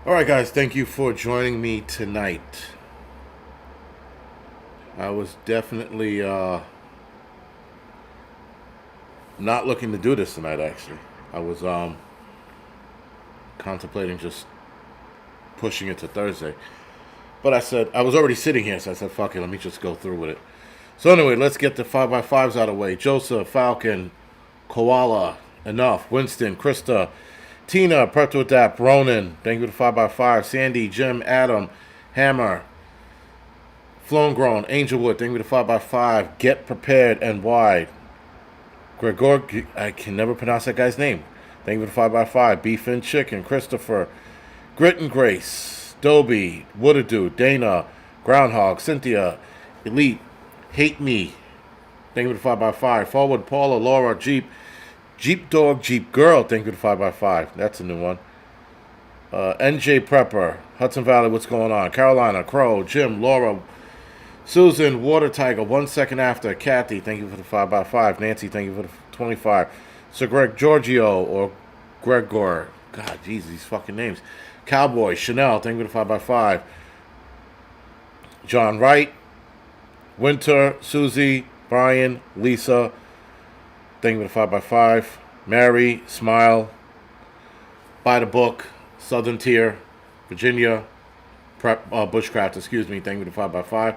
All right, guys, thank you for joining me tonight. I was definitely not looking to do this tonight, actually. I was contemplating just pushing it to Thursday. But I said, I was already sitting here, so I said, fuck it, let me just go through with it. So, anyway, let's get the 5x5s out of the way. Joseph, Falcon, Koala, Enough, Winston, Krista, Tina, Perto Adapt, Ronan, thank you for the 5x5, Sandy, Jim, Adam, Hammer, Flown Grown, Angelwood, thank you for the 5x5, Get Prepared and Wide, Gregor, I can never pronounce that guy's name. Thank you for the 5x5, Beef and Chicken, Christopher, Grit and Grace, Dobie, Woodadoo, Dana, Groundhog, Cynthia, Elite, Hate Me, thank you for the 5x5, Forward, Paula, Laura, Jeep Dog, Jeep Girl, thank you for the 5x5. That's a new one. NJ Prepper, Hudson Valley, what's going on? Carolina, Crow, Jim, Laura, Susan, Water Tiger, 1 second after. Kathy, thank you for the 5x5. Nancy, thank you for the 25. Sir Greg Giorgio, or Gregor. God, jeez, these fucking names. Cowboy, Chanel, thank you for the 5x5. John Wright, Winter, Susie, Brian, Lisa, thank you for the 5x5. Mary, Smile, Buy the Book, Southern Tier, Virginia, Bushcraft, excuse me, thank you for the 5x5.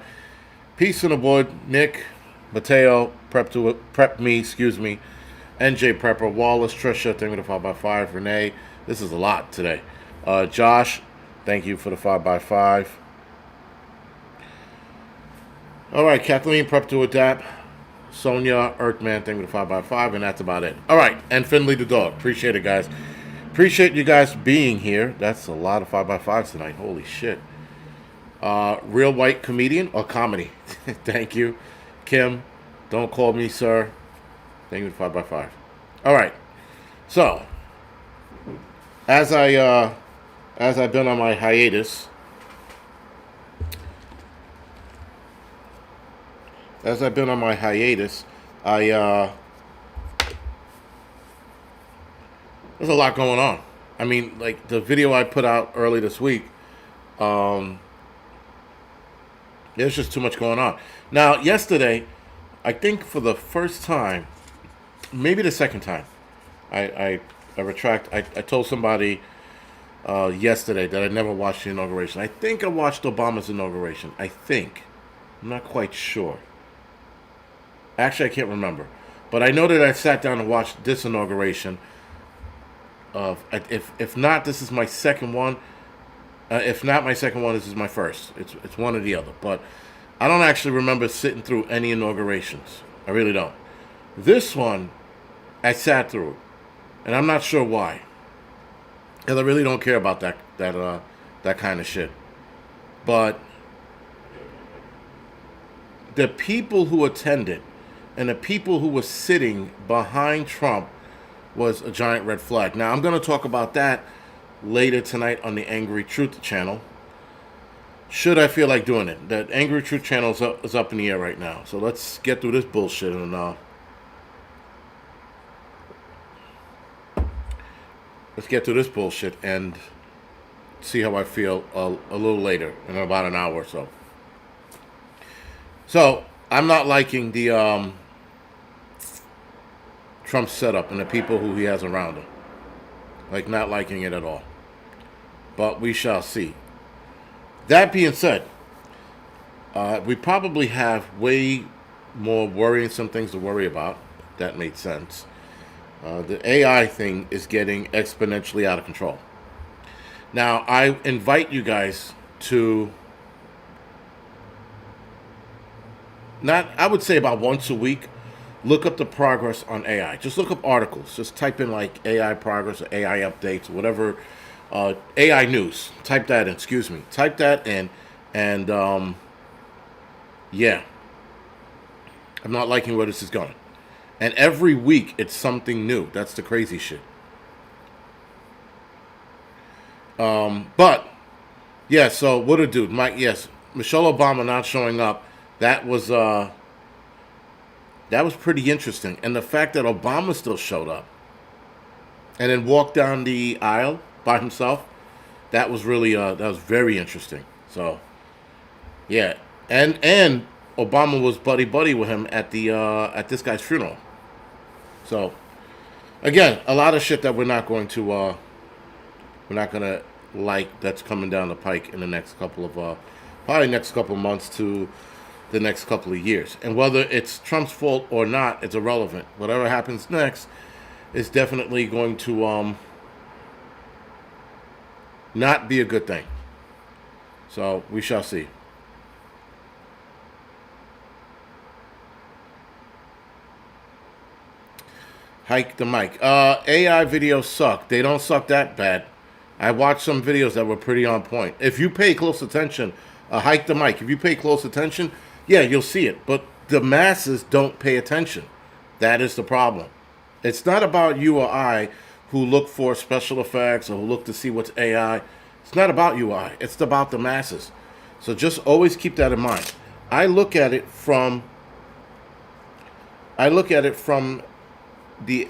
Peace in the Wood, Nick, Mateo, Prep Me, excuse me, NJ Prepper, Wallace, Trisha, thank you for the 5x5. Renee, this is a lot today. Josh, thank you for the 5x5. All right, Kathleen, Prep to Adapt. Sonia, Earthman, thank you for the 5x5, and that's about it. All right, and Finley the dog. Appreciate it, guys. Appreciate you guys being here. That's a lot of 5x5s tonight. Holy shit. Real White Comedian or Comedy. Thank you. Kim, Don't Call Me Sir. Thank you for 5x5. All right. So, as I've been on my hiatus, I there's a lot going on. I mean, like the video I put out early this week, there's just too much going on. Now, yesterday, I think for the first time, maybe the second time, I retract. I told somebody yesterday that I never watched the inauguration. I think I watched Obama's inauguration. I think. I'm not quite sure. Actually, I can't remember. But I know that I sat down and watched this inauguration. If not, this is my second one. If not my second one, this is my first. It's one or the other. But I don't actually remember sitting through any inaugurations. I really don't. This one, I sat through, and I'm not sure why. Because I really don't care about that kind of shit. But the people who attended and the people who were sitting behind Trump was a giant red flag. Now, I'm going to talk about that later tonight on the Angry Truth channel. Should I feel like doing it? That Angry Truth channel is up in the air right now. So let's get through this bullshit and see how I feel a little later, in about an hour or so. So, I'm not liking the Trump setup and the people who he has around him. Like, not liking it at all. But we shall see. That being said, we probably have way more worrisome things to worry about. That made sense. The AI thing is getting exponentially out of control. Now, I invite you guys to I would say about once a week, look up the progress on AI. Just look up articles. Just type in like AI progress or AI updates or whatever. AI news. Type that in. Excuse me. Type that in. And yeah. I'm not liking where this is going. And every week it's something new. That's the crazy shit. But yeah, so what a dude. Yes, Michelle Obama not showing up. That was pretty interesting. And the fact that Obama still showed up and then walked down the aisle by himself, That was really that was very interesting. So yeah, and Obama was buddy buddy with him at this guy's funeral. So again, a lot of shit that we're not gonna like that's coming down the pike in the next couple of probably next couple of months to the next couple of years. And whether it's Trump's fault or not, it's irrelevant. Whatever happens next is definitely going to not be a good thing. So we shall see. Hike the mic. AI videos suck. They don't suck that bad. I watched some videos that were pretty on point. If you pay close attention, hike the mic. If you pay close attention, yeah, you'll see it. But the masses don't pay attention. That is the problem. It's not about you or I who look for special effects or who look to see what's AI. It's not about you or I. It's about the masses. So just always keep that in mind. I look at it from the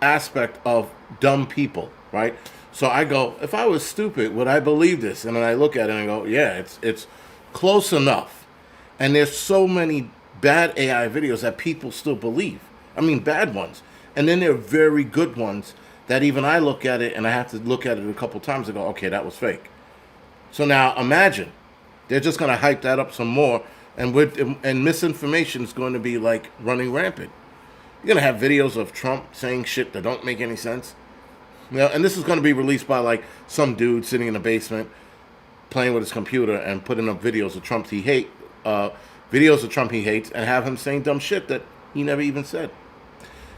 aspect of dumb people, right? So I go, if I was stupid, would I believe this? And then I look at it and I go, yeah, it's close enough. And there's so many bad AI videos that people still believe. I mean, bad ones. And then there are very good ones that even I look at it and I have to look at it a couple times and go, okay, that was fake. So now imagine they're just going to hype that up some more, and misinformation is going to be like running rampant. You're going to have videos of Trump saying shit that don't make any sense. You know, and this is going to be released by like some dude sitting in a basement playing with his computer and putting up videos of Trump he hates, and have him saying dumb shit that he never even said.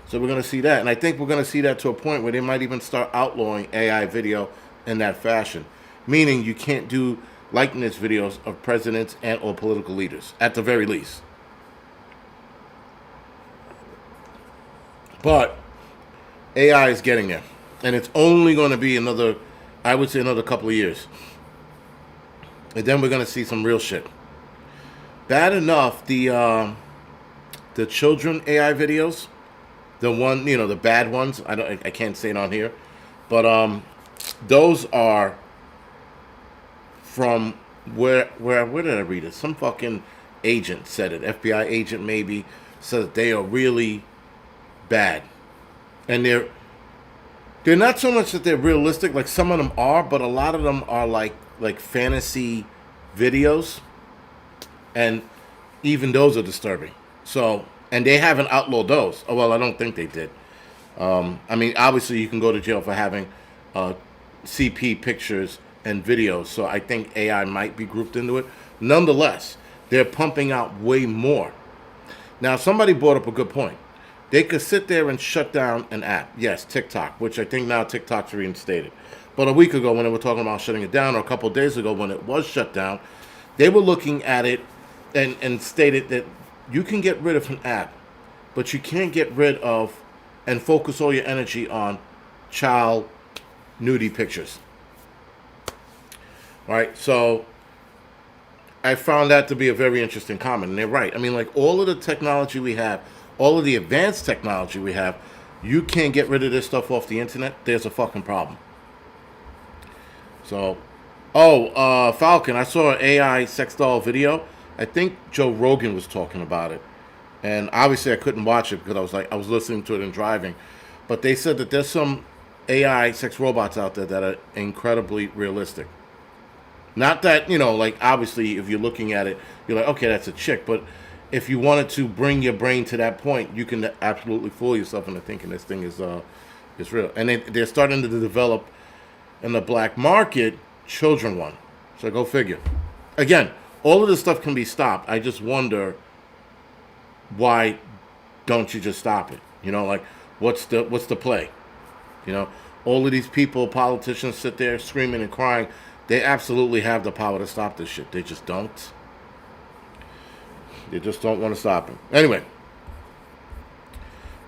So we're going to see that. And I think we're going to see that to a point where they might even start outlawing AI video in that fashion. Meaning you can't do likeness videos of presidents and or political leaders, at the very least. But AI is getting there. And it's only going to be another couple of years. And then we're going to see some real shit. Bad enough, the children AI videos, the bad ones, I can't say it on here, but those are from where did I read it? Some fucking agent said it, FBI agent maybe, said that they are really bad. And they're not so much that they're realistic, like some of them are, but a lot of them are like fantasy videos, and even those are disturbing. So, and they haven't outlawed those. Oh well, I don't think they did. I mean, obviously you can go to jail for having CP pictures and videos. So I think AI might be grouped into it. Nonetheless, they're pumping out way more. Now, somebody brought up a good point. They could sit there and shut down an app. Yes, TikTok, which I think now TikTok's reinstated. But a week ago when they were talking about shutting it down, or a couple of days ago when it was shut down, they were looking at it and stated that you can get rid of an app, but you can't get rid of and focus all your energy on child nudie pictures. Right? So I found that to be a very interesting comment. And they're right. I mean, like all of the technology we have, all of the advanced technology we have, you can't get rid of this stuff off the internet, there's a fucking problem. So, Falcon, I saw an AI sex doll video. I think Joe Rogan was talking about it. And obviously I couldn't watch it because I was listening to it and driving. But they said that there's some AI sex robots out there that are incredibly realistic. Not that, like obviously if you're looking at it, you're like, okay, that's a chick. But if you wanted to bring your brain to that point, you can absolutely fool yourself into thinking this thing is real. And they're starting to develop in the black market children one. So go figure. Again, all of this stuff can be stopped. I just wonder why don't you just stop it? Like what's the play? All of these people, politicians sit there screaming and crying. They absolutely have the power to stop this shit. They just don't. They just don't want to stop it. Anyway,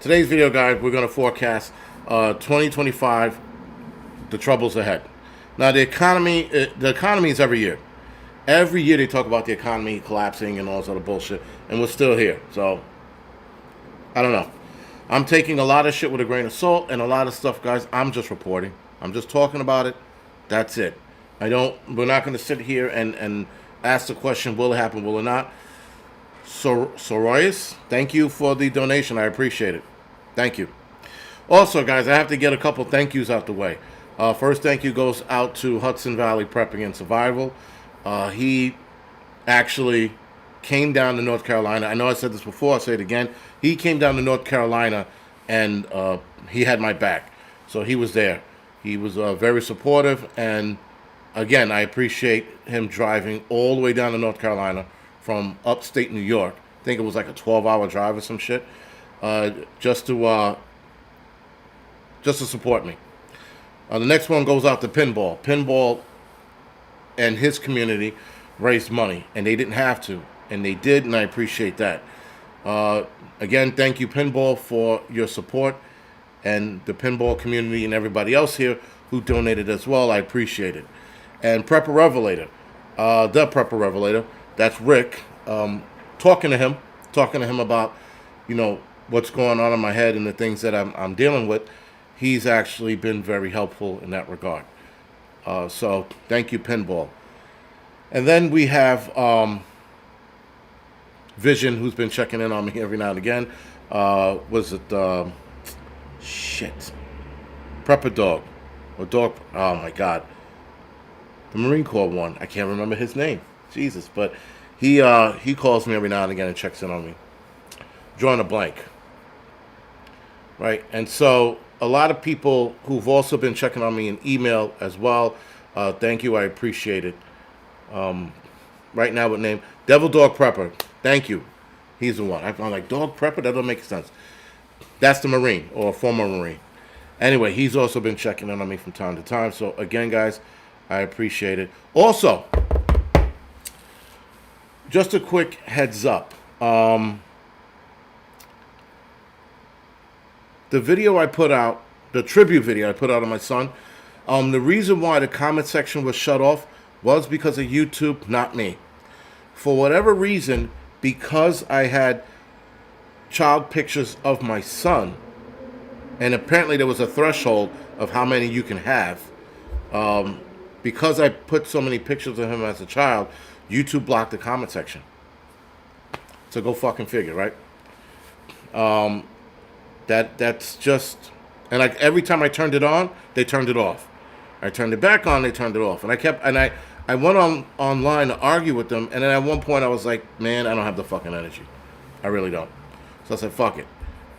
today's video, guys, we're going to forecast 2025, the troubles ahead. Now, the economy is every year. Every year they talk about the economy collapsing and all this other bullshit, and we're still here. So, I don't know. I'm taking a lot of shit with a grain of salt, and a lot of stuff, guys, I'm just reporting. I'm just talking about it. That's it. We're not going to sit here and ask the question, will it happen, will it not? Soroyas, thank you for the donation. I appreciate it. Thank you. Also, guys, I have to get a couple thank yous out the way. First thank you goes out to Hudson Valley Prepping and Survival. He actually came down to North Carolina. I know I said this before, I'll say it again. He came down to North Carolina and he had my back. So he was there. He was very supportive. And again, I appreciate him driving all the way down to North Carolina from upstate New York. I think it was like a 12-hour drive or some shit. Just to support me. The next one goes out to Pinball. Pinball and his community raised money, and they didn't have to, and they did, and I appreciate that. Again, thank you, Pinball, for your support, and the pinball community and everybody else here who donated as well. I appreciate it. And Prepper Revelator, the Prepper Revelator, that's Rick, talking to him about, what's going on in my head and the things that I'm dealing with. He's actually been very helpful in that regard. So thank you, Pinball. And then we have Vision, who's been checking in on me every now and again. Was it Prepper Dog or Dog? Oh my God, the Marine Corps one. I can't remember his name. Jesus, but he calls me every now and again and checks in on me. Drawing a blank. Right, and so a lot of people who've also been checking on me in email as well. Thank you, I appreciate it. Right now, with name Devil Dog Prepper. Thank you. He's the one. I'm like, Dog Prepper? That don't make sense. That's the Marine or former Marine. Anyway, he's also been checking in on me from time to time. So again, guys, I appreciate it. Also, just a quick heads up. The video I put out, the tribute video I put out on my son, the reason why the comment section was shut off was because of YouTube, not me. For whatever reason, because I had child pictures of my son, and apparently there was a threshold of how many you can have, because I put so many pictures of him as a child, YouTube blocked the comment section. So go fucking figure, right? That's just, and like every time I turned it on, they turned it off. I turned it back on, they turned it off, and I went online to argue with them, and then at one point I was like, man, I don't have the fucking energy. I really don't. So I said, fuck it.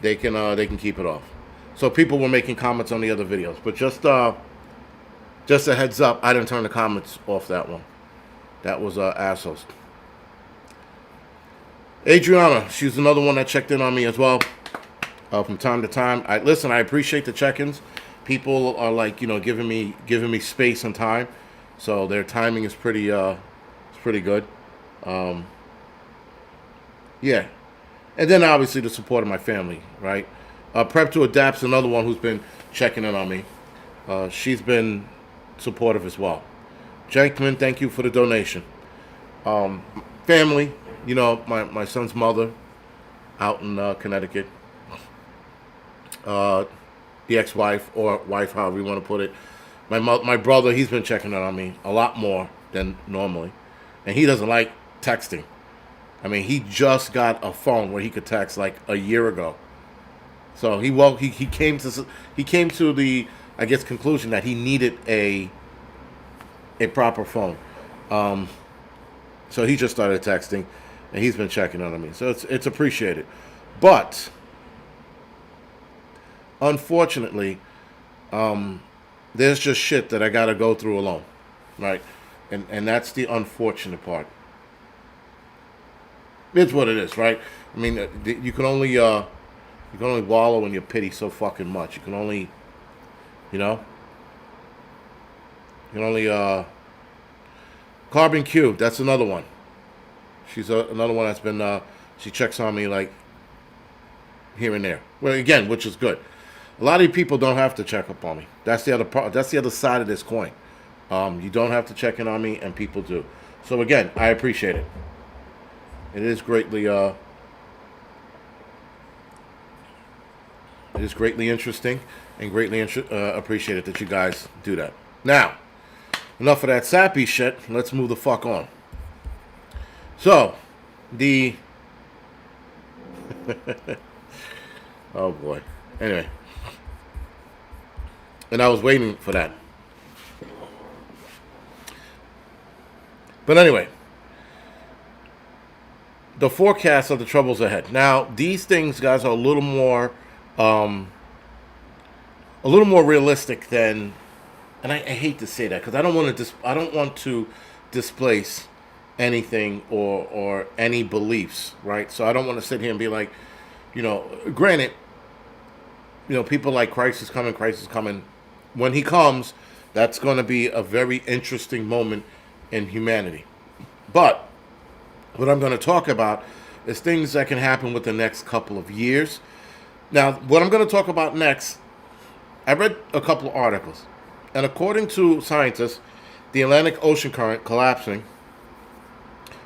They can keep it off. So people were making comments on the other videos, but just a heads up, I didn't turn the comments off that one. That was assholes. Adriana, she's another one that checked in on me as well. From time to time, I appreciate the check-ins. People are like, giving me space and time, so their timing is pretty good. Yeah, and then obviously the support of my family, right? Prep to Adapt's another one who's been checking in on me. She's been supportive as well. Jankman, thank you for the donation. Family, my son's mother out in Connecticut. The ex-wife or wife, however you want to put it. My brother, he's been checking in on me a lot more than normally, and he doesn't like texting. I mean, he just got a phone where he could text like a year ago. So he came to the, I guess, conclusion that he needed a proper phone. So he just started texting, and he's been checking in on me. So it's appreciated, but unfortunately, there's just shit that I gotta go through alone, right? And that's the unfortunate part. It's what it is, right? I mean, you can only wallow in your pity so fucking much. You can only Carbon Q. That's another one. She's another one that's been. She checks on me like here and there. Well, again, which is good. A lot of people don't have to check up on me. That's the other part. That's the other side of this coin. You don't have to check in on me, and people do. So again, I appreciate it. It is greatly interesting and greatly appreciated that you guys do that. Now, enough of that sappy shit. Let's move the fuck on. So, the... oh boy. Anyway. And I was waiting for that. But anyway. The forecast of the troubles ahead. Now, these things, guys, are a little more realistic than, and I hate to say that because I don't want to displace anything or any beliefs, right? So I don't want to sit here and be like, granted, people like Christ is coming. When he comes, that's going to be a very interesting moment in humanity. But what I'm going to talk about is things that can happen within the next couple of years. Now, what I'm going to talk about next, I read a couple of articles. And according to scientists, the Atlantic Ocean current collapsing,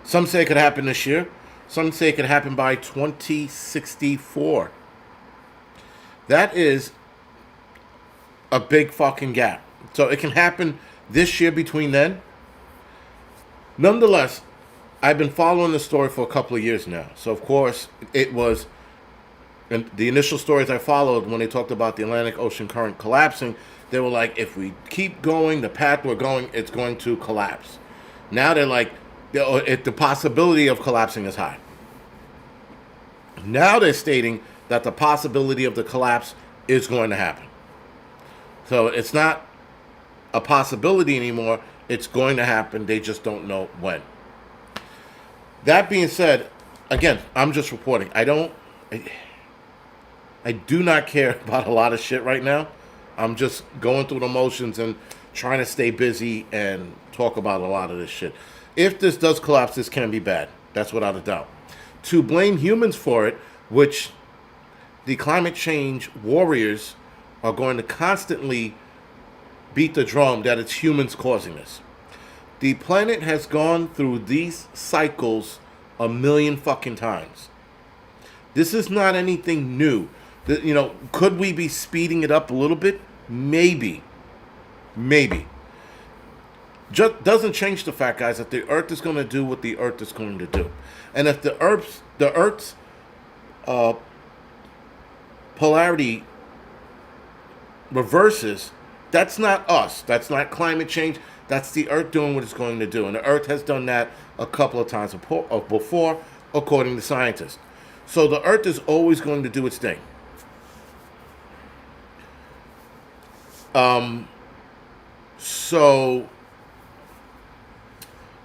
some say it could happen this year. Some say it could happen by 2064. That is a big fucking gap. So it can happen this year between then. Nonetheless, I've been following the story for a couple of years now. So, of course, it was... And the initial stories I followed when they talked about the Atlantic Ocean current collapsing, they were like, if we keep going, the path we're going, it's going to collapse. Now they're like, the possibility of collapsing is high. Now they're stating that the possibility of the collapse is going to happen. So it's not a possibility anymore. It's going to happen. They just don't know when. That being said, again, I'm just reporting. I do not care about a lot of shit right now. I'm just going through the motions and trying to stay busy and talk about a lot of this shit. If this does collapse, this can be bad. That's without a doubt. To blame humans for it, which the climate change warriors are going to constantly beat the drum that it's humans causing this. The planet has gone through these cycles a million fucking times. This is not anything new. Could we be speeding it up a little bit? Maybe. Just doesn't change the fact, guys, that the Earth is going to do what the Earth is going to do. And if the Earth's polarity reverses, that's not us. That's not climate change. That's the Earth doing what it's going to do. And the Earth has done that a couple of times before, according to scientists. So the Earth is always going to do its thing. So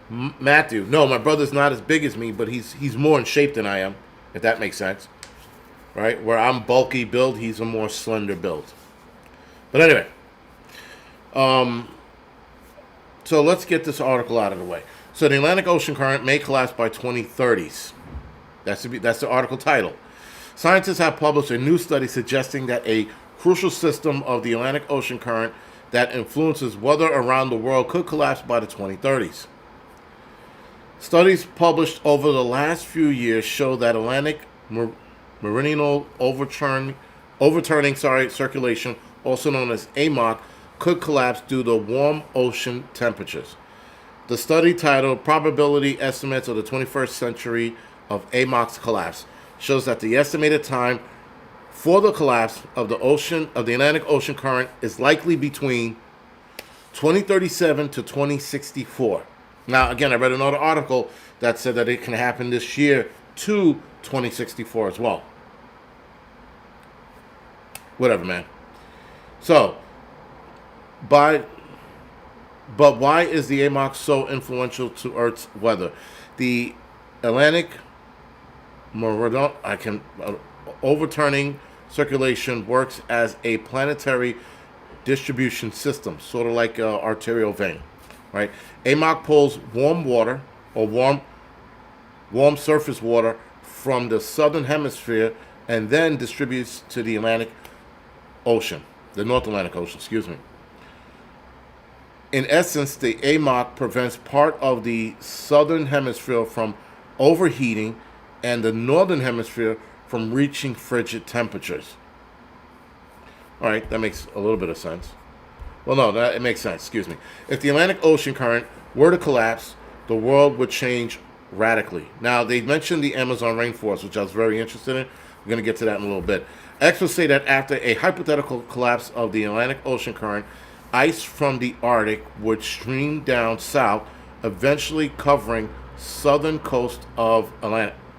Matthew, no, my brother's not as big as me, but he's more in shape than I am, if that makes sense. Right? Where I'm bulky build, he's a more slender build. But anyway, so let's get this article out of the way. So the Atlantic Ocean current may collapse by 2030s. That's the article title. Scientists have published a new study suggesting that a crucial system of the Atlantic Ocean current that influences weather around the world could collapse by the 2030s. Studies published over the last few years show that Atlantic meridional overturning circulation, also known as AMOC, could collapse due to warm ocean temperatures. The study, titled Probability Estimates of the 21st Century of AMOC's Collapse, shows that the estimated time for the collapse of the Atlantic Ocean current is likely between 2037 to 2064. Now, again, I read another article that said that it can happen this year to 2064 as well. Whatever, man. So, but why is the AMOC so influential to Earth's weather? The Atlantic overturning circulation works as a planetary distribution system, sort of like an arterial vein, right? AMOC pulls warm water or warm surface water from the southern hemisphere and then distributes to the Atlantic Ocean, the North Atlantic Ocean, excuse me. In essence, the AMOC prevents part of the southern hemisphere from overheating and the northern hemisphere from reaching frigid temperatures. All right, that makes a little bit of sense. Well, no, it makes sense. Excuse me. If the Atlantic Ocean current were to collapse, the world would change radically. Now, they mentioned the Amazon rainforest, which I was very interested in. We're going to get to that in a little bit. Experts say that after a hypothetical collapse of the Atlantic Ocean current, ice from the Arctic would stream down south, eventually covering southern coast of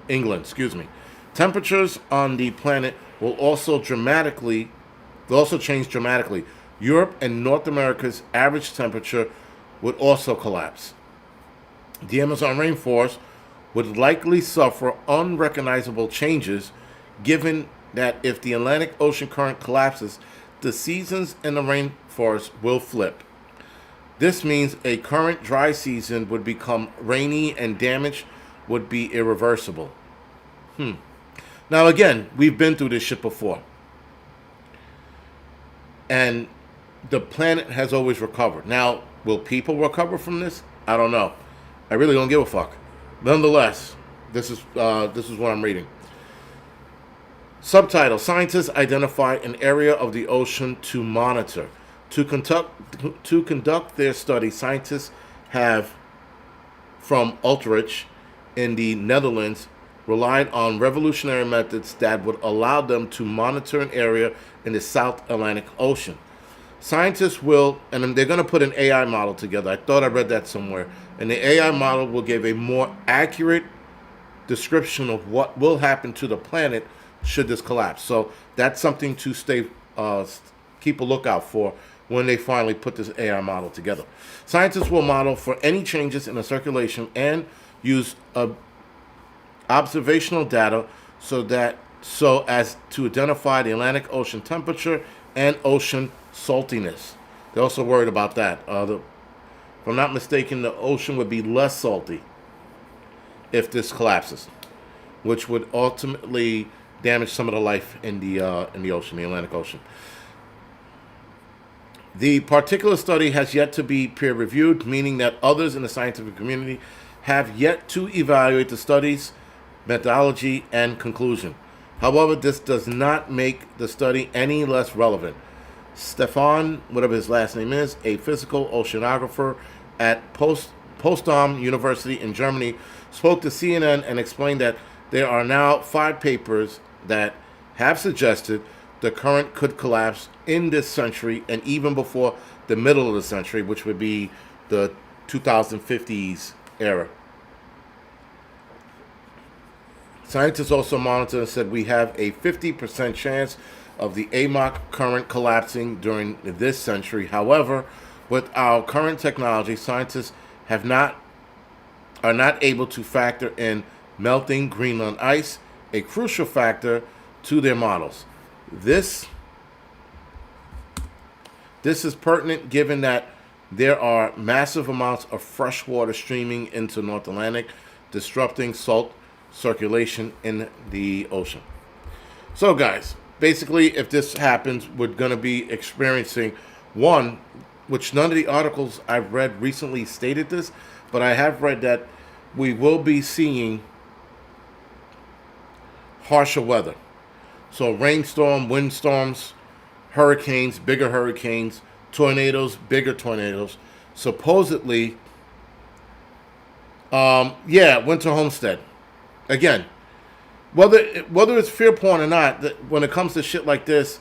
England. Excuse me. Temperatures on the planet will also change dramatically. Europe and North America's average temperature would also collapse. The Amazon rainforest would likely suffer unrecognizable changes, given that if the Atlantic Ocean current collapses, the seasons in the rainforest will flip. This means a current dry season would become rainy and damage would be irreversible. Now, again, we've been through this shit before. And the planet has always recovered. Now, will people recover from this? I don't know. I really don't give a fuck. Nonetheless, this is what I'm reading. Subtitle: Scientists identify an area of the ocean to monitor. To conduct their study, scientists have from Utrecht in the Netherlands relied on revolutionary methods that would allow them to monitor an area in the South Atlantic Ocean. Scientists will, and they're going to put an AI model together. I thought I read that somewhere. And the AI model will give a more accurate description of what will happen to the planet should this collapse. So that's something to keep a lookout for when they finally put this AI model together. Scientists will model for any changes in the circulation and use observational data so as to identify the Atlantic Ocean temperature and ocean saltiness. They're also worried about that. If I'm not mistaken, the ocean would be less salty if this collapses, which would ultimately damage some of the life in the ocean, the Atlantic Ocean. The particular study has yet to be peer-reviewed, meaning that others in the scientific community have yet to evaluate the study's methodology and conclusion. However, this does not make the study any less relevant. Stefan, whatever his last name is, a physical oceanographer at Potsdam University in Germany, spoke to CNN and explained that there are now 5 papers that have suggested the current could collapse in this century and even before the middle of the century, which would be the 2050s era. Scientists also monitored and said we have a 50% chance of the AMOC current collapsing during this century. However, with our current technology, scientists are not able to factor in melting Greenland ice, a crucial factor to their models. This is pertinent given that there are massive amounts of fresh water streaming into North Atlantic, disrupting salt circulation in the ocean. So guys, basically if this happens, we're going to be experiencing one, which none of the articles I've read recently stated this, but I have read that we will be seeing harsher weather. So rainstorm, windstorms, hurricanes, bigger hurricanes, tornadoes, bigger tornadoes. Supposedly, winter homestead. Again, whether it's fear porn or not, when it comes to shit like this,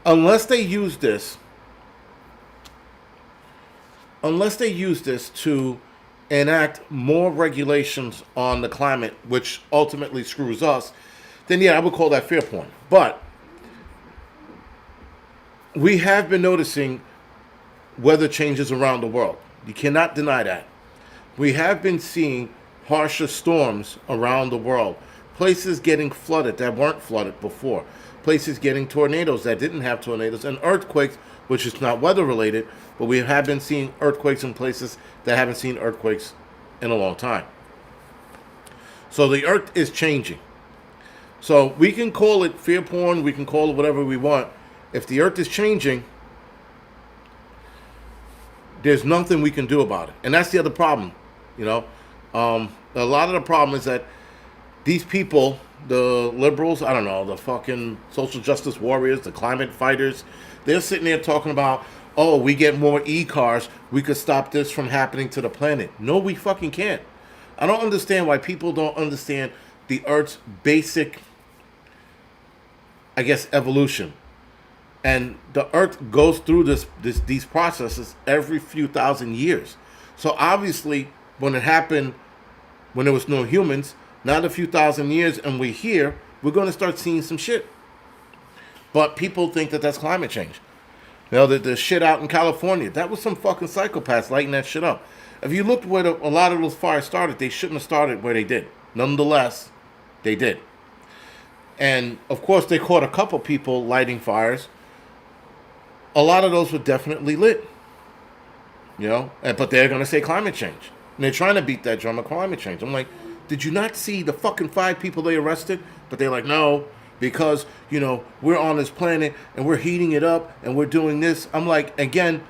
unless they use this to enact more regulations on the climate, which ultimately screws us, then yeah, I would call that fear porn. But we have been noticing weather changes around the world. You cannot deny that. We have been seeing harsher storms around the world. Places getting flooded that weren't flooded before. Places getting tornadoes that didn't have tornadoes. And earthquakes, which is not weather related, but we have been seeing earthquakes in places that haven't seen earthquakes in a long time. So the earth is changing. So we can call it fear porn, we can call it whatever we want. If the earth is changing, there's nothing we can do about it. And that's the other problem, A lot of the problem is that these people the liberals, I don't know, the fucking social justice warriors, the climate fighters, they're sitting there talking about, oh, we get more e-cars, we could stop this from happening to the planet. No, we fucking can't. I don't understand why people don't understand the Earth's basic, I guess, evolution. And the Earth goes through these processes every few thousand years. So obviously, when it happened, when there was no humans, not a few thousand years, and we're here, we're going to start seeing some shit. But people think that that's climate change. You know, the shit out in California, that was some fucking psychopaths lighting that shit up. If you looked where a lot of those fires started, they shouldn't have started where they did. Nonetheless, they did. And, of course, they caught a couple people lighting fires. A lot of those were definitely lit. You know? But they're going to say climate change. And they're trying to beat that drum of climate change. I'm like, did you not see the fucking 5 people they arrested? But they're like, no, because, you know, we're on this planet and we're heating it up and we're doing this. I'm like, again,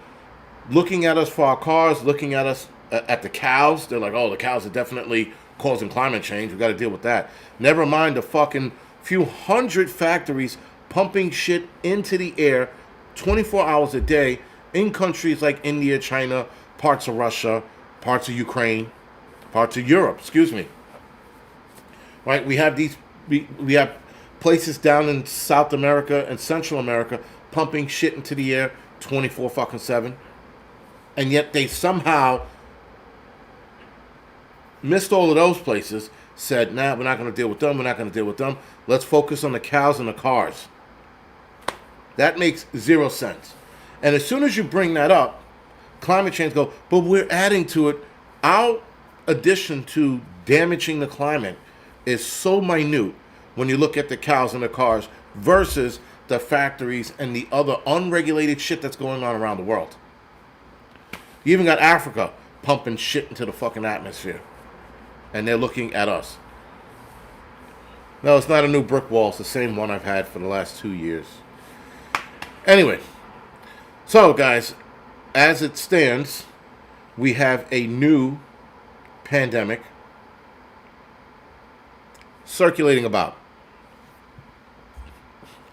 looking at us for our cars, looking at us at the cows. They're like, oh, the cows are definitely causing climate change. We got to deal with that. Never mind the fucking few hundred factories pumping shit into the air 24 hours a day in countries like India, China, parts of Russia, parts of Ukraine, parts of Europe, excuse me. Right? We have we have places down in South America and Central America pumping shit into the air 24 fucking 7. And yet they somehow missed all of those places, said, nah, we're not going to deal with them, we're not going to deal with them. Let's focus on the cows and the cars. That makes 0 sense. And as soon as you bring that up, climate change go, but we're adding to it. Our addition to damaging the climate is so minute when you look at the cows and the cars versus the factories and the other unregulated shit that's going on around the world. You even got Africa pumping shit into the fucking atmosphere. And they're looking at us. No, it's not a new brick wall. It's the same one I've had for the last 2 years. Anyway. So, guys, as it stands, we have a new pandemic circulating about.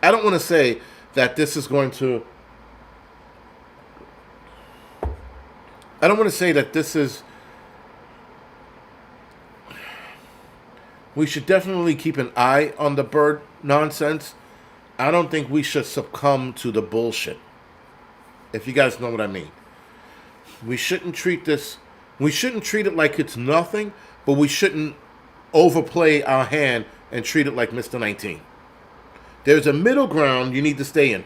I don't want to say that this is going to... I don't want to say that this is... We should definitely keep an eye on the bird nonsense. I don't think we should succumb to the bullshit. If you guys know what I mean. We shouldn't treat this... We shouldn't treat it like it's nothing, but we shouldn't overplay our hand and treat it like Mr. 19. There's a middle ground you need to stay in.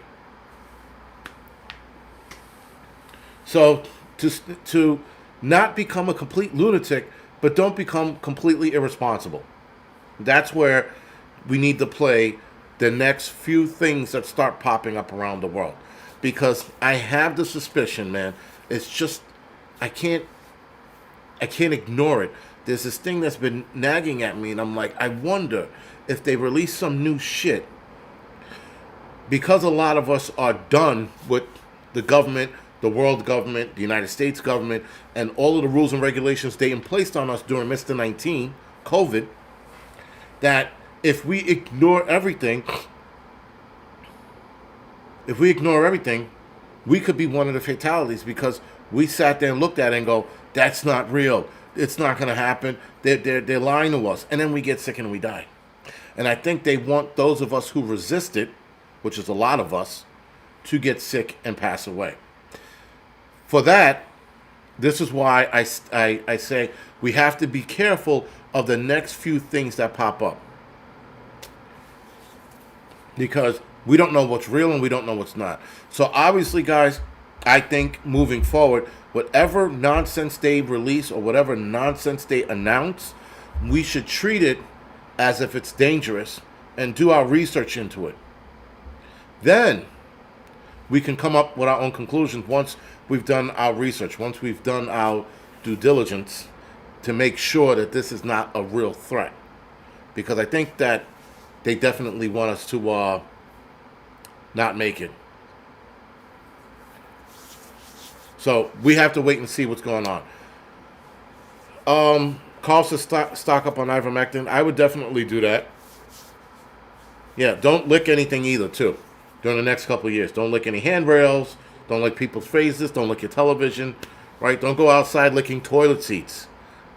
So, to not become a complete lunatic, but don't become completely irresponsible. That's where we need to play the next few things that start popping up around the world. Because I have the suspicion, man, it's just, I can't ignore it. There's this thing that's been nagging at me, and I'm like, I wonder if they release some new shit. Because a lot of us are done with the government, the world government, the United States government, and all of the rules and regulations they placed on us during Mr. 19, COVID, that if we ignore everything, we could be one of the fatalities because we sat there and looked at it and go, that's not real. It's not going to happen. They're lying to us. And then we get sick and we die. And I think they want those of us who resist it, which is a lot of us, to get sick and pass away. For that, this is why I say we have to be careful of the next few things that pop up. Because we don't know what's real and we don't know what's not. So obviously, guys, I think moving forward, whatever nonsense they release or whatever nonsense they announce, we should treat it as if it's dangerous and do our research into it. Then we can come up with our own conclusions once we've done our research, once we've done our due diligence to make sure that this is not a real threat. Because I think that they definitely want us to not make it. So we have to wait and see what's going on. Costs to stock up on ivermectin. I would definitely do that. Yeah, don't lick anything either, too. During the next couple of years, don't lick any handrails. Don't lick people's faces. Don't lick your television. Right? Don't go outside licking toilet seats.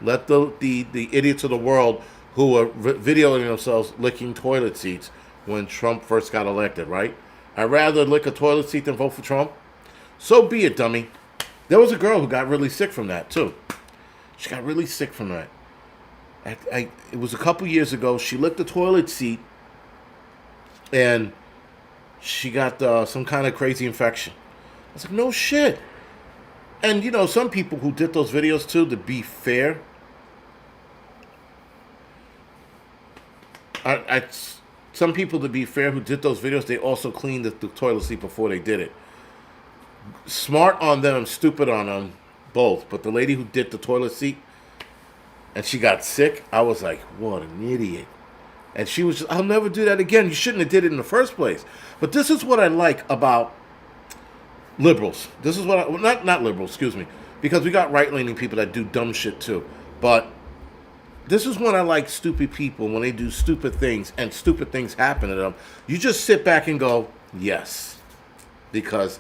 Let the idiots of the world who are videoing themselves licking toilet seats when Trump first got elected. Right? I'd rather lick a toilet seat than vote for Trump. So be it, dummy. There was a girl who got really sick from that too. She got really sick from that. It was a couple years ago. She licked the toilet seat, and she got some kind of crazy infection. I was like, no shit. And you know, some people who did those videos too, to be fair, some people, to be fair, who did those videos, they also cleaned the toilet seat before they did it. Smart on them, stupid on them, both. But the lady who did the toilet seat, and she got sick, I was like, what an idiot. And she was just, I'll never do that again. You shouldn't have did it in the first place. But this is what I like about liberals. This is what I, well, not liberals, excuse me, because we got right-leaning people that do dumb shit too. But this is when I like stupid people, when they do stupid things and stupid things happen to them. You just sit back and go, yes, because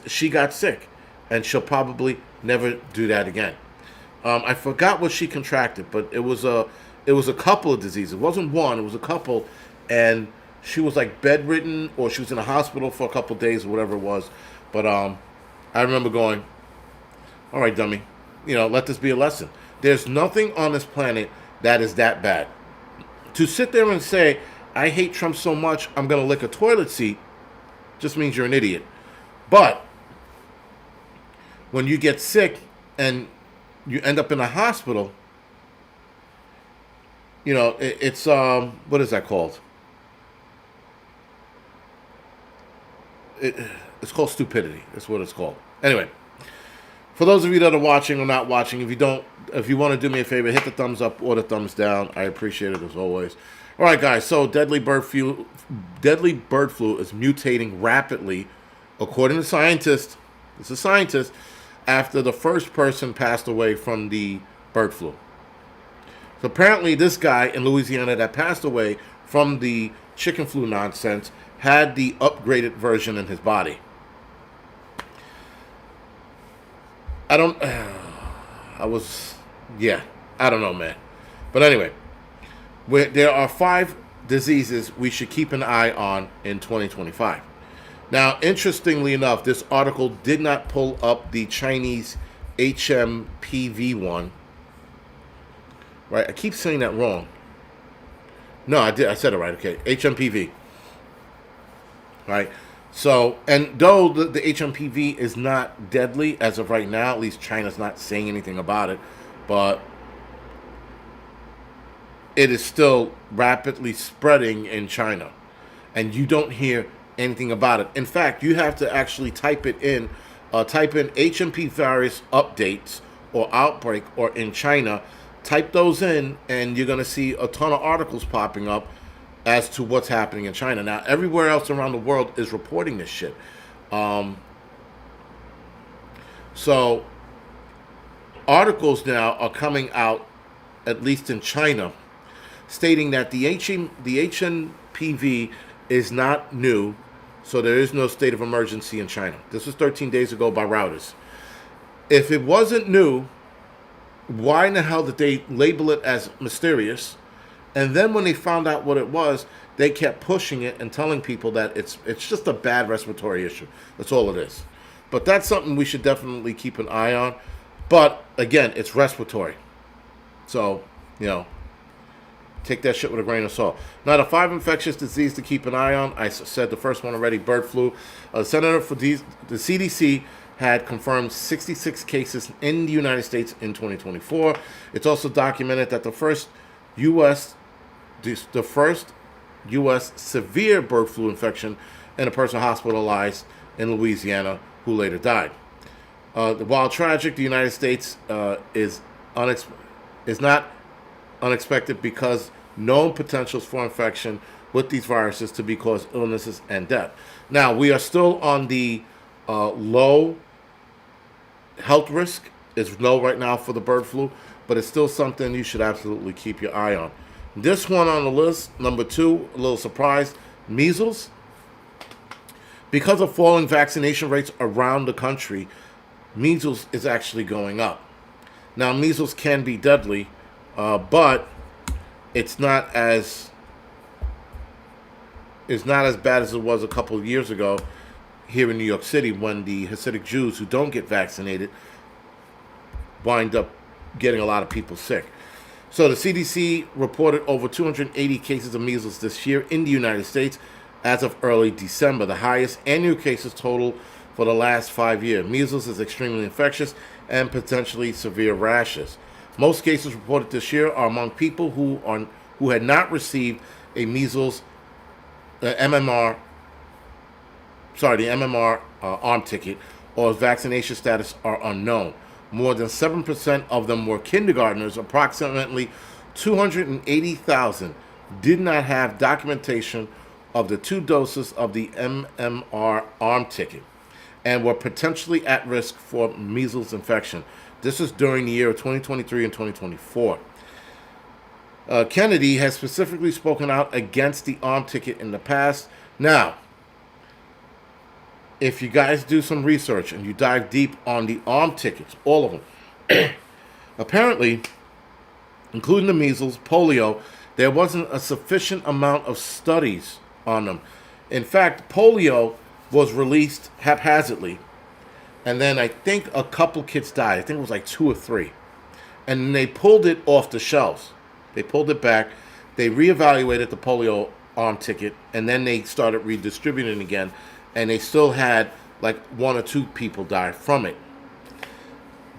she got sick, and she'll probably never do that again. I forgot what she contracted, but it was a couple of diseases. It wasn't one, it was a couple, and she was like bedridden, or she was in a hospital for a couple of days or whatever it was. But I remember going, all right, dummy, let this be a lesson. There's nothing on this planet that is that bad. To sit there and say, I hate Trump so much, I'm going to lick a toilet seat, just means you're an idiot. But when you get sick and you end up in a hospital, it's what is that called? It's called stupidity. That's what it's called. Anyway, for those of you that are watching or not watching, if you want to do me a favor, hit the thumbs up or the thumbs down. I appreciate it as always. All right, guys. So deadly bird flu is mutating rapidly, according to scientists. This is scientists. After the first person passed away from the bird flu. So apparently this guy in Louisiana that passed away from the chicken flu nonsense had the upgraded version in his body. I don't know, man. But anyway, there are 5 diseases we should keep an eye on in 2025. Now, interestingly enough, this article did not pull up the Chinese HMPV one. Right? I keep saying that wrong. No, I did. I said it right. Okay. HMPV. Right? So, and though the HMPV is not deadly as of right now, at least China's not saying anything about it, but it is still rapidly spreading in China. And you don't hear anything about it. In fact, you have to actually type in HMP virus updates or outbreak or in China. Type those in, and you're going to see a ton of articles popping up as to what's happening in China. Now, everywhere else around the world is reporting this shit. So, articles now are coming out, at least in China, stating that the HMPV is not new, so there is no state of emergency in China. This was 13 days ago by Reuters. If it wasn't new, why in the hell did they label it as mysterious? And then when they found out what it was, they kept pushing it and telling people that it's just a bad respiratory issue. That's all it is. But that's something we should definitely keep an eye on. But again, it's respiratory. So, take that shit with a grain of salt. Now, the 5 infectious diseases to keep an eye on. I said the first one already, bird flu. Senator for the CDC had confirmed 66 cases in the United States in 2024. It's also documented that the first U.S. severe bird flu infection in a person hospitalized in Louisiana who later died. While tragic, the United States is not unexpected because known potentials for infection with these viruses to be cause illnesses and death. Now, we are still on the low health risk. Is low right now for the bird flu, but it's still something you should absolutely keep your eye on. This one on the list, number 2, a little surprise, measles. Because of falling vaccination rates around the country, measles is actually going up. Now, measles can be deadly, but it's not as bad as it was a couple of years ago here in New York City, when the Hasidic Jews who don't get vaccinated wind up getting a lot of people sick. So the CDC reported over 280 cases of measles this year in the United States as of early December, the highest annual cases total for the last 5 years. Measles is extremely infectious and potentially severe rashes. Most cases reported this year are among people who had not received a measles the MMR arm ticket, or vaccination status are unknown. More than 7% of them were kindergartners. Approximately 280,000 did not have documentation of the 2 doses of the MMR arm ticket and were potentially at risk for measles infection. This is during the year of 2023 and 2024. Kennedy has specifically spoken out against the arm ticket in the past. Now, if you guys do some research and you dive deep on the arm tickets, all of them, apparently, including the measles, polio, there wasn't a sufficient amount of studies on them. In fact, polio was released haphazardly, and then I think a couple kids died. I think it was like 2 or 3. And then they pulled it off the shelves. They pulled it back. They reevaluated the polio arm ticket, and then they started redistributing it again, and they still had like 1 or 2 people die from it.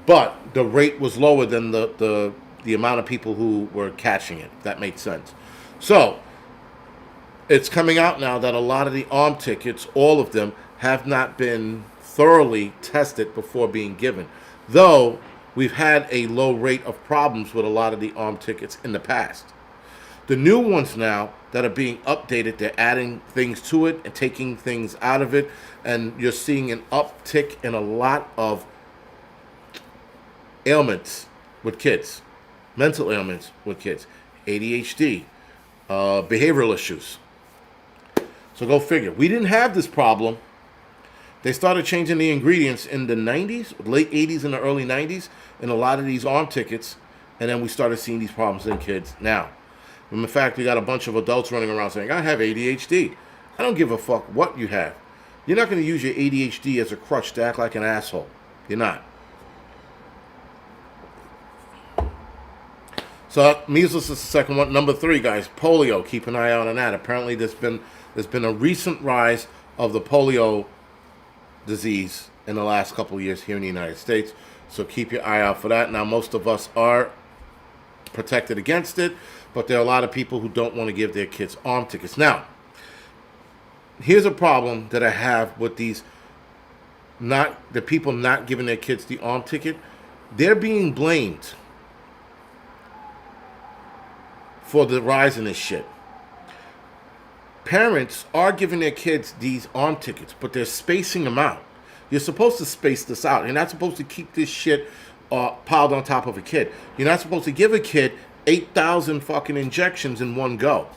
But the rate was lower than the amount of people who were catching it. If that makes sense. So it's coming out now that a lot of the arm tickets, all of them, have not been thoroughly tested before being given. Though we've had a low rate of problems with a lot of the arm tickets in the past. The new ones now that are being updated, they're adding things to it and taking things out of it, and you're seeing an uptick in a lot of ailments with kids, mental ailments with kids, ADHD, behavioral issues. So go figure. We didn't have this problem. They started changing the ingredients in the 90s, late 80s and the early 90s, in a lot of these arm tickets, and then we started seeing these problems in kids now. In fact, we got a bunch of adults running around saying, I have ADHD. I don't give a fuck what you have. You're not going to use your ADHD as a crutch to act like an asshole. You're not. So measles is the second one. Number 3, guys, polio. Keep an eye out on that. Apparently there's been a recent rise of the polio disease in the last couple of years here in the United States. So keep your eye out for that. Now, most of us are protected against it, but there are a lot of people who don't want to give their kids arm tickets. Now, here's a problem that I have with the people not giving their kids the arm ticket. They're being blamed for the rise in this shit. Parents are giving their kids these arm tickets, but they're spacing them out. You're supposed to space this out. You're not supposed to keep this shit piled on top of a kid. You're not supposed to give a kid 8,000 fucking injections in one go,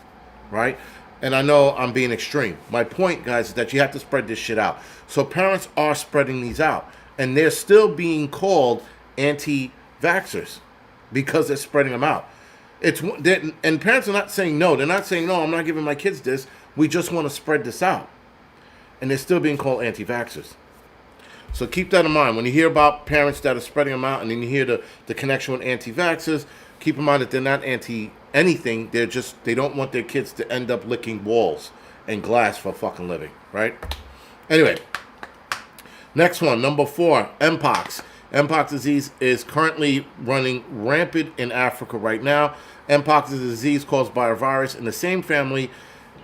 right? And I know I'm being extreme. My point, guys, is that you have to spread this shit out. So parents are spreading these out, and they're still being called anti-vaxxers because they're spreading them out. And parents are not saying no. They're not saying, no, I'm not giving my kids this. We just want to spread this out. And they're still being called anti-vaxxers. So keep that in mind. When you hear about parents that are spreading them out, and then you hear the connection with anti-vaxxers, keep in mind that they're not anti-anything. They don't want their kids to end up licking walls and glass for a fucking living, right? Anyway, next one, number 4, Mpox. Mpox disease is currently running rampant in Africa right now. Mpox is a disease caused by a virus in the same family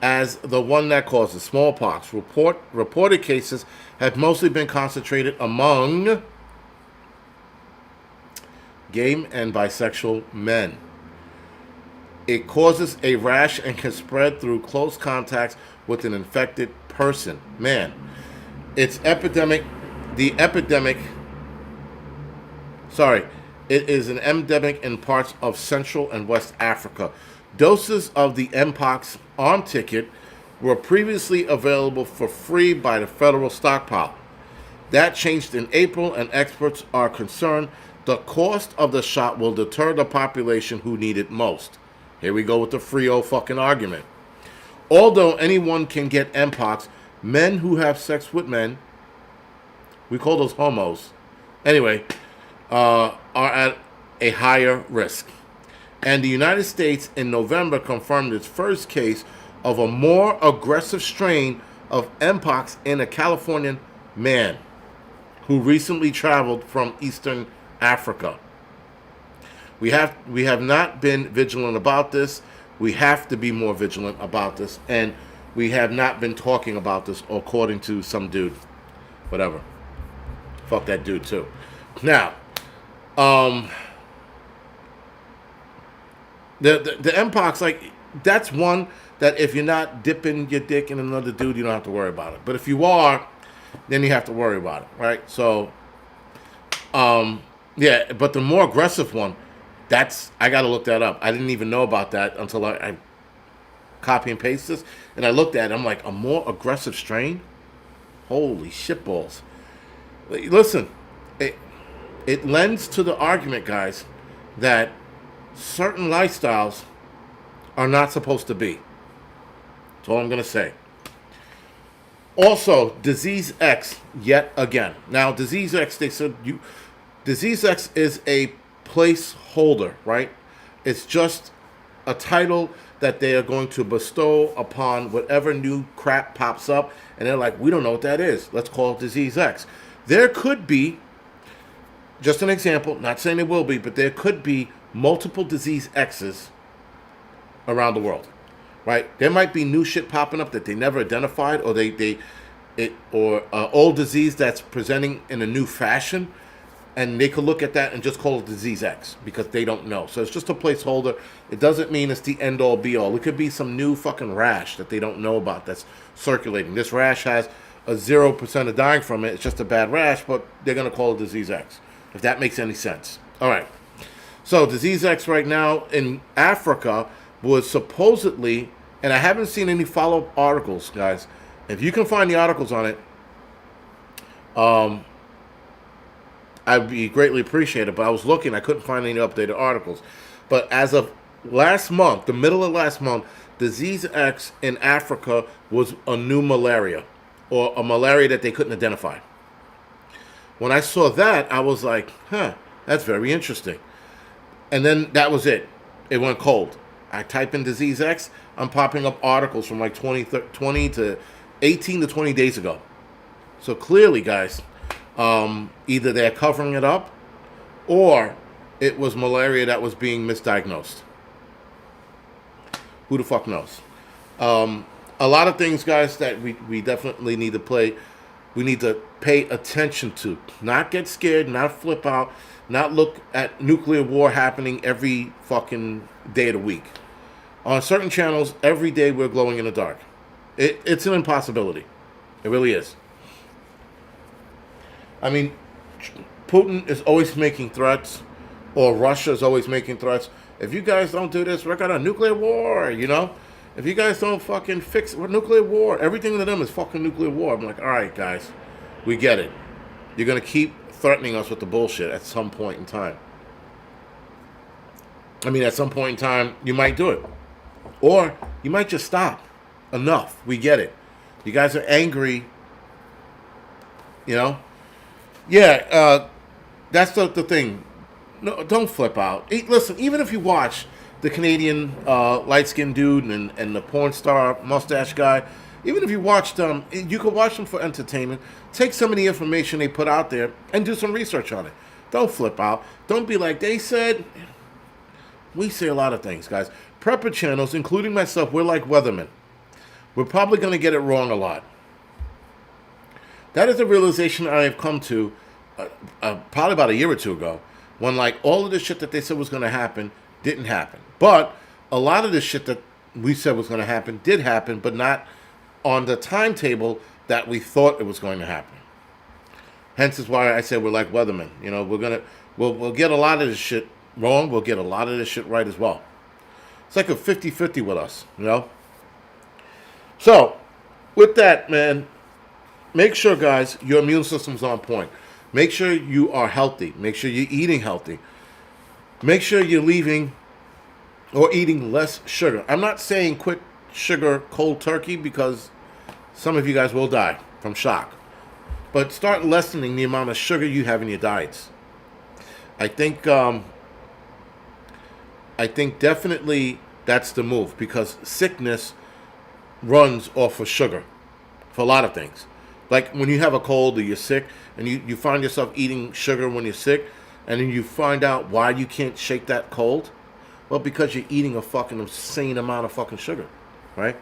as the one that causes smallpox. Reported cases have mostly been concentrated among gay and bisexual men. It causes a rash and can spread through close contacts with an infected person. Man, it is an endemic in parts of Central and West Africa. Doses of the Mpox arm ticket were previously available for free by the federal stockpile. That changed in April, and experts are concerned the cost of the shot will deter the population who need it most. Here we go with the free old fucking argument. Although anyone can get Mpox, men who have sex with men, we call those homos, anyway, are at a higher risk. And the United States in November confirmed its first case of a more aggressive strain of Mpox in a Californian man who recently traveled from Eastern Africa. We have not been vigilant about this. We have to be more vigilant about this, and we have not been talking about this, according to some dude. Whatever. Fuck that dude too. Now, the Mpox, like, that's one that if you're not dipping your dick in another dude, you don't have to worry about it. But if you are, then you have to worry about it, right? So, yeah, but the more aggressive one, I got to look that up. I didn't even know about that until I copy and paste this, and I looked at it. I'm like, a more aggressive strain? Holy shitballs. Listen, it lends to the argument, guys, that certain lifestyles are not supposed to be. That's all I'm going to say. Also, Disease X, yet again. Now, Disease X, they said Disease X is a placeholder, right? It's just a title that they are going to bestow upon whatever new crap pops up, and they're like, we don't know what that is. Let's call it Disease X. There could be, just an example, not saying it will be, but there could be multiple Disease X's around the world, right? There might be new shit popping up that they never identified, or or old disease that's presenting in a new fashion, and they could look at that and just call it Disease X because they don't know. So it's just a placeholder. It doesn't mean it's the end all be all. It could be some new fucking rash that they don't know about that's circulating. This rash has a 0% of dying from it. It's just a bad rash, but they're going to call it Disease X, if that makes any sense. All right. So Disease X right now in Africa was supposedly, and I haven't seen any follow-up articles, guys. If you can find the articles on it, I'd be greatly appreciated. But I was looking, I couldn't find any updated articles. But as of last month, the middle of last month, Disease X in Africa was a new malaria, or a malaria that they couldn't identify. When I saw that, I was like, that's very interesting. And then that was it. It went cold. I type in Disease X, I'm popping up articles from like 20 to 18 to 20 days ago. So clearly, guys, either they're covering it up, or it was malaria that was being misdiagnosed. Who the fuck knows? A lot of things, guys, that we definitely need to pay attention to. Not get scared, not flip out, not look at nuclear war happening every fucking day of the week. On certain channels, every day we're glowing in the dark. It's an impossibility. It really is. I mean, Putin is always making threats, or Russia is always making threats. If you guys don't do this, we're going to nuclear war, you know? If you guys don't fucking fix nuclear war, everything to them is fucking nuclear war. I'm like, all right, guys, we get it. You're going to keep threatening us with the bullshit at some point in time. I mean, at some point in time, you might do it. Or you might just stop. Enough. We get it. You guys are angry. You know? Yeah, that's the thing. No, don't flip out. Listen, even if you watch the Canadian light-skinned dude and the porn star mustache guy, even if you watched them, you could watch them for entertainment. Take some of the information they put out there and do some research on it. Don't flip out. Don't be like, they said. We say a lot of things, guys. Prepper channels, including myself, we're like weathermen. We're probably going to get it wrong a lot. That is a realization I have come to probably about a year or two ago, when like all of the shit that they said was going to happen didn't happen. But a lot of the shit that we said was going to happen did happen, but not on the timetable that we thought it was going to happen. Hence is why I said we're like weathermen. You know, we'll get a lot of this shit wrong. We'll get a lot of this shit right as well. It's like a 50-50 with us, you know? So, with that, man, make sure, guys, your immune system's on point. Make sure you are healthy. Make sure you're eating healthy. Make sure you're leaving or eating less sugar. I'm not saying quit sugar cold turkey because some of you guys will die from shock. But start lessening the amount of sugar you have in your diets. I think definitely that's the move because sickness runs off of sugar for a lot of things. Like when you have a cold or you're sick and you find yourself eating sugar when you're sick and then you find out why you can't shake that cold. Well, because you're eating a fucking insane amount of fucking sugar, right?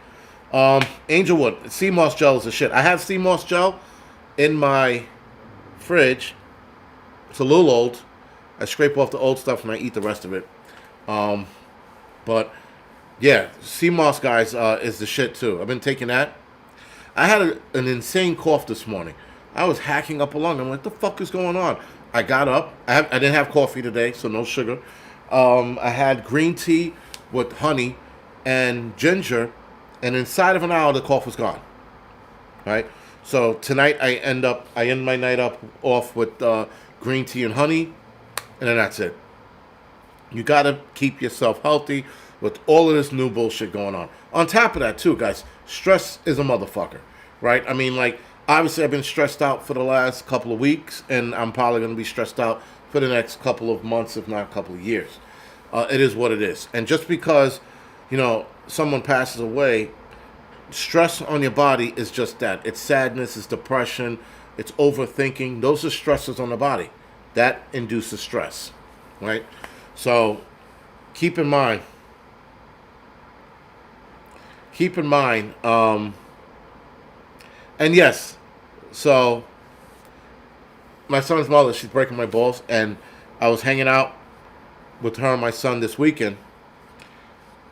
Angelwood, sea moss gel is a shit. I have sea moss gel in my fridge. It's a little old. I scrape off the old stuff and I eat the rest of it. But yeah, sea moss, guys, is the shit too. I've been taking that. I had an insane cough this morning. I was hacking up a lung. I'm like, the fuck is going on? I got up. I didn't have coffee today, so no sugar. I had green tea with honey and ginger, and inside of an hour the cough was gone. Right. So tonight I end my night off with green tea and honey, and then that's it. You gotta keep yourself healthy with all of this new bullshit going on. On top of that, too, guys, stress is a motherfucker, right? I mean, like, obviously I've been stressed out for the last couple of weeks, and I'm probably going to be stressed out for the next couple of months, if not a couple of years. It is what it is. And just because, someone passes away, stress on your body is just that. It's sadness, it's depression, it's overthinking. Those are stresses on the body. That induces stress, right? So, keep in mind, and yes, so my son's mother, she's breaking my balls, and I was hanging out with her and my son this weekend,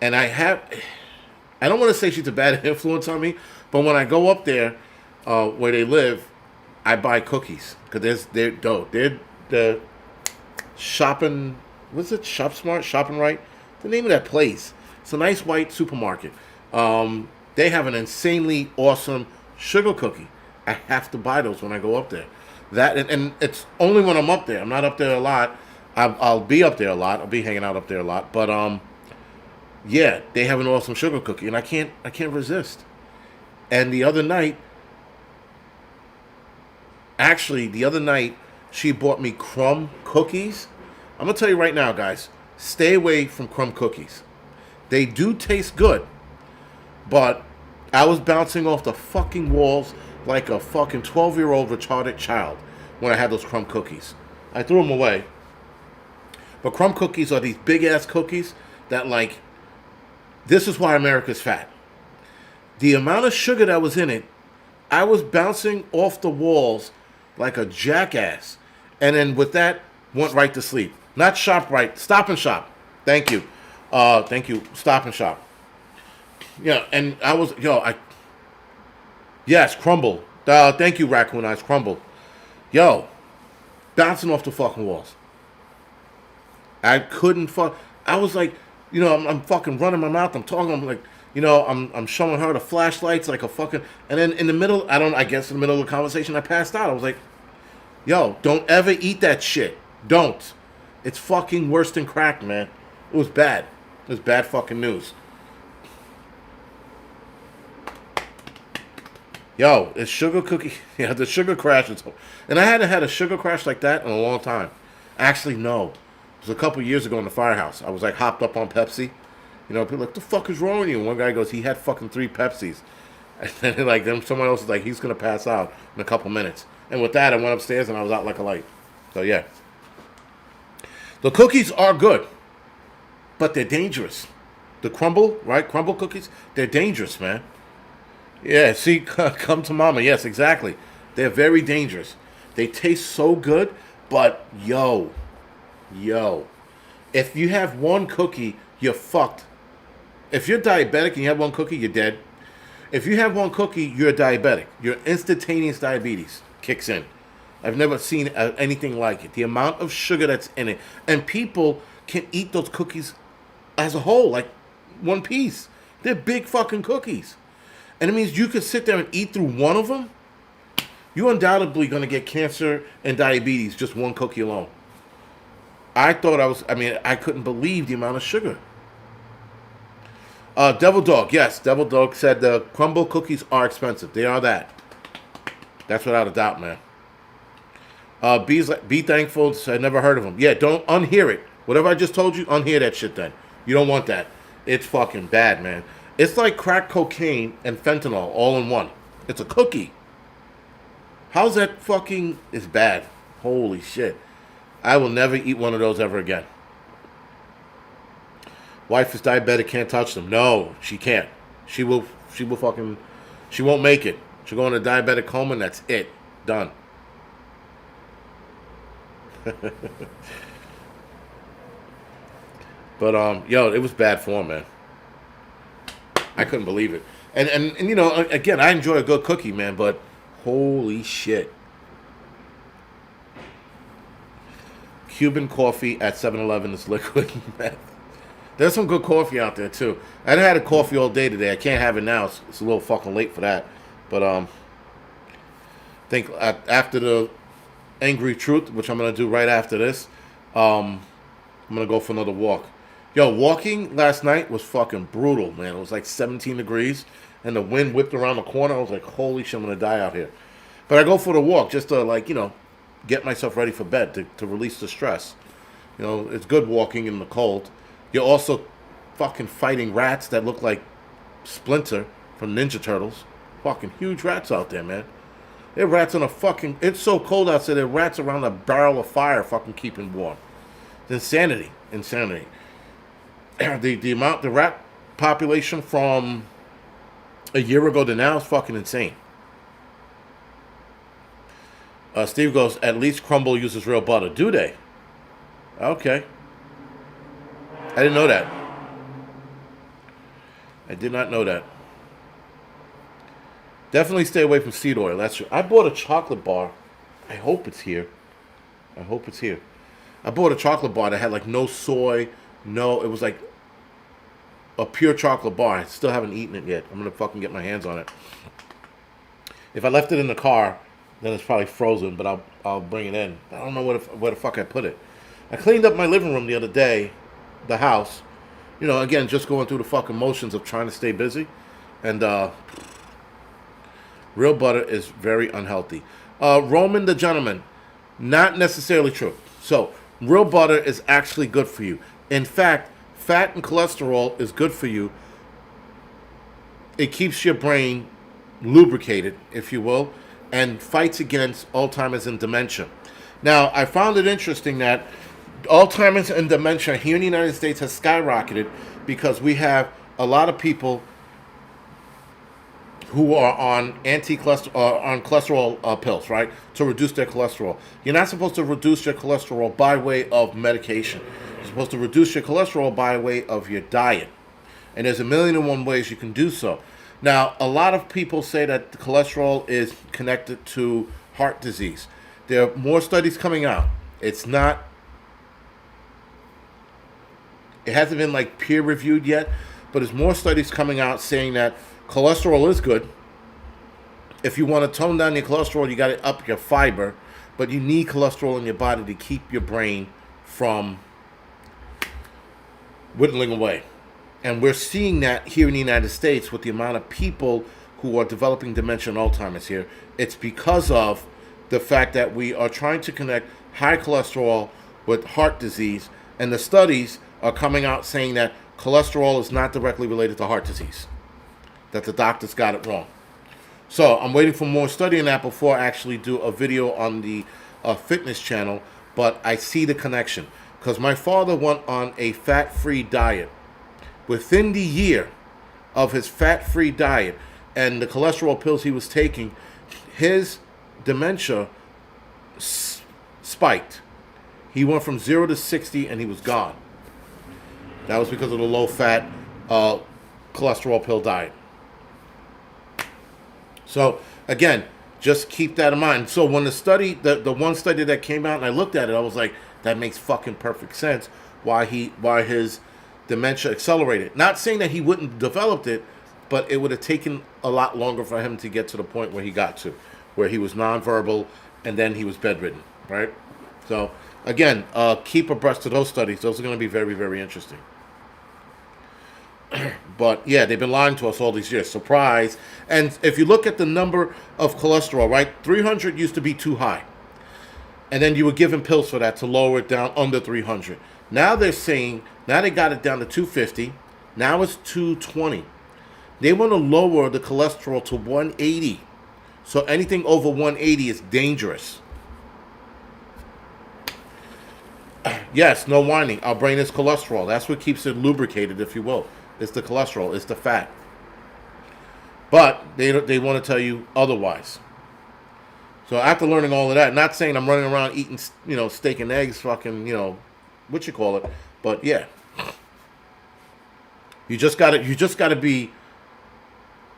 and I don't want to say she's a bad influence on me, but when I go up there, where they live, I buy cookies, because they're the shopping, what's it, Shop Smart, Shopping Right, the name of that place. It's a nice white supermarket. They have an insanely awesome sugar cookie. I have to buy those when I go up there. That and it's only when I'm up there. I'm not up there a lot. I'll be up there a lot. I'll be hanging out up there a lot. But yeah, they have an awesome sugar cookie, and I can't resist. And the other night, she bought me crumb cookies. I'm gonna tell you right now, guys, stay away from crumb cookies. They do taste good. But I was bouncing off the fucking walls like a fucking 12-year-old retarded child when I had those crumb cookies. I threw them away. But crumb cookies are these big-ass cookies that, like, this is why America's fat. The amount of sugar that was in it, I was bouncing off the walls like a jackass. And then with that, went right to sleep. Not Shop Right, Stop and Shop. Thank you. Thank you, Stop and Shop. Yeah, and I was, yes, Crumble. Thank you, Raccoon Eyes, Crumble. Bouncing off the fucking walls. I couldn't I was like, I'm fucking running my mouth. I'm talking, I'm like, I'm showing her the flashlights like a fucking, and then in the middle, I guess in the middle of the conversation, I passed out. I was like, don't ever eat that shit. Don't. It's fucking worse than crack, man. It was bad. It was bad fucking news. It's sugar cookie. Yeah, the sugar crash is, and I hadn't had a sugar crash like that in a long time. Actually, no. It was a couple years ago in the firehouse. I was like hopped up on Pepsi. People like, what the fuck is wrong with you? And one guy goes, he had fucking 3 Pepsis. And then someone else is like, he's gonna pass out in a couple minutes. And with that, I went upstairs and I was out like a light. So yeah. The cookies are good, but they're dangerous. The crumble cookies, they're dangerous, man. Yeah, see, come to mama. Yes, exactly. They're very dangerous. They taste so good, but if you have one cookie, you're fucked. If you're diabetic and you have one cookie, you're dead. If you have one cookie, you're diabetic. Your instantaneous diabetes kicks in. I've never seen anything like it. The amount of sugar that's in it. And people can eat those cookies as a whole. Like, one piece. They're big fucking cookies. And it means you could sit there and eat through one of them. You're undoubtedly going to get cancer and diabetes just one cookie alone. I couldn't believe the amount of sugar. Devil Dog, yes. Devil Dog said the crumble cookies are expensive. They are that. That's without a doubt, man. Be Thankful said, never heard of them. Yeah, don't unhear it. Whatever I just told you, unhear that shit then. You don't want that. It's fucking bad, man. It's like crack cocaine and fentanyl all in one. It's a cookie. How's that fucking... It's bad. Holy shit. I will never eat one of those ever again. Wife is diabetic, can't touch them. No, she can't. She will fucking... She won't make it. She'll go in a diabetic coma and that's it. Done. But, yo, it was bad form, man. I couldn't believe it. And you know, again, I enjoy a good cookie, man, but holy shit. Cuban coffee at 7-Eleven is liquid meth. There's some good coffee out there, too. I had a coffee all day today. I can't have it now. It's a little fucking late for that. But, I think after the Angry Truth, which I'm going to do right after this, I'm going to go for another walk. Yo, walking last night was fucking brutal, man. It was like 17 degrees, and the wind whipped around the corner. I was like, holy shit, I'm going to die out here. But I go for the walk just to, like, you know, get myself ready for bed, to release the stress. You know, it's good walking in the cold. You're also fucking fighting rats that look like Splinter from Ninja Turtles. Fucking huge rats out there, man. There are rats on a fucking... It's so cold outside, there are rats around a barrel of fire fucking keeping warm. It's insanity. Insanity. The rat population from a year ago to now is fucking insane. Steve goes, at least Crumble uses real butter. Do they? Okay. I didn't know that. I did not know that. Definitely stay away from seed oil. That's true. I bought a chocolate bar. I hope it's here. I hope it's here. I bought a chocolate bar that had like no soy, no, it was like a pure chocolate bar. I still haven't eaten it yet. I'm going to fucking get my hands on it. If I left it in the car, then it's probably frozen, but I'll bring it in. I don't know where the fuck I put it. I cleaned up my living room the other day, the house. You know, again, just going through the fucking motions of trying to stay busy. And real butter is very unhealthy. Roman the Gentleman, not necessarily true. So, real butter is actually good for you. In fact, fat and cholesterol is good for you. It keeps your brain lubricated, if you will, and fights against Alzheimer's and dementia. Now, I found it interesting that Alzheimer's and dementia here in the United States has skyrocketed because we have a lot of people who are on cholesterol pills, right, to reduce their cholesterol. You're not supposed to reduce your cholesterol by way of medication. You're supposed to reduce your cholesterol by way of your diet. And there's 1,000,001 ways you can do so. Now, a lot of people say that the cholesterol is connected to heart disease. There are more studies coming out. It hasn't been like peer reviewed yet, but there's more studies coming out saying that cholesterol is good. If you want to tone down your cholesterol, you got to up your fiber, but you need cholesterol in your body to keep your brain from whittling away. And we're seeing that here in the United States with the amount of people who are developing dementia and Alzheimer's here. It's because of the fact that we are trying to connect high cholesterol with heart disease, and the studies are coming out saying that cholesterol is not directly related to heart disease, that the doctors got it wrong. So I'm waiting for more study on that before I actually do a video on the fitness channel, but I see the connection because my father went on a fat-free diet. Within the year of his fat-free diet and the cholesterol pills he was taking, his dementia spiked. He went from 0 to 60 and he was gone. That was because of the low-fat cholesterol pill diet. So, again, just keep that in mind. So when the one study that came out and I looked at it, I was like, that makes fucking perfect sense why his dementia accelerated. Not saying that he wouldn't have developed it, but it would have taken a lot longer for him to get to the point where he got to, where he was nonverbal and then he was bedridden, right? So, again, keep abreast of those studies. Those are going to be very, very interesting. But, yeah, they've been lying to us all these years. Surprise. And if you look at the number of cholesterol, right, 300 used to be too high. And then you were given pills for that to lower it down under 300. Now they're saying, now they got it down to 250. Now it's 220. They want to lower the cholesterol to 180. So anything over 180 is dangerous. Yes, no whining. Our brain is cholesterol. That's what keeps it lubricated, if you will. It's the cholesterol. It's the fat. But they want to tell you otherwise. So after learning all of that, not saying I'm running around eating, steak and eggs, fucking, what you call it. But yeah. You just gotta be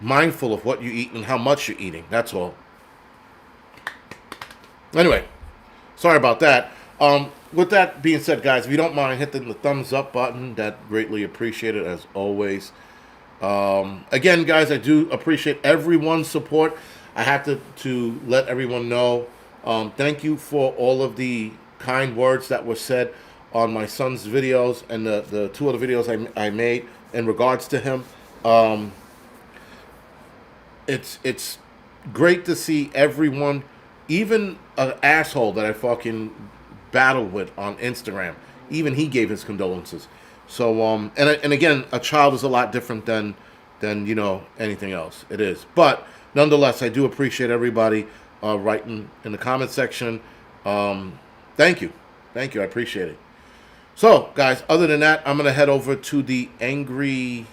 mindful of what you eat and how much you're eating. That's all. Anyway, sorry about that. With that being said, guys, if you don't mind hitting the thumbs up button, that greatly appreciated as always. Again, guys, I do appreciate everyone's support. I have to let everyone know. Thank you for all of the kind words that were said on my son's videos and the two other videos I made in regards to him. It's great to see everyone, even an asshole that I fucking battled with on Instagram, even he gave his condolences. So and again, a child is a lot different than anything else. It is, but nonetheless, I do appreciate everybody writing in the comment section. Thank you, I appreciate it. So, guys, other than that, I'm gonna head over to the Angry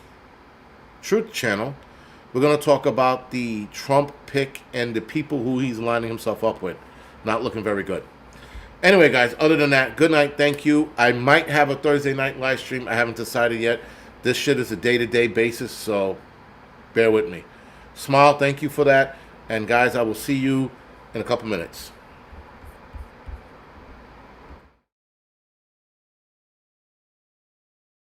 Truth channel. We're going to talk about the Trump pick and the people who he's lining himself up with. Not looking very good. Anyway, guys, other than that, good night. Thank you. I might have a Thursday night live stream. I haven't decided yet. This shit is a day-to-day basis, so bear with me. Smile, thank you for that. And, guys, I will see you in a couple minutes.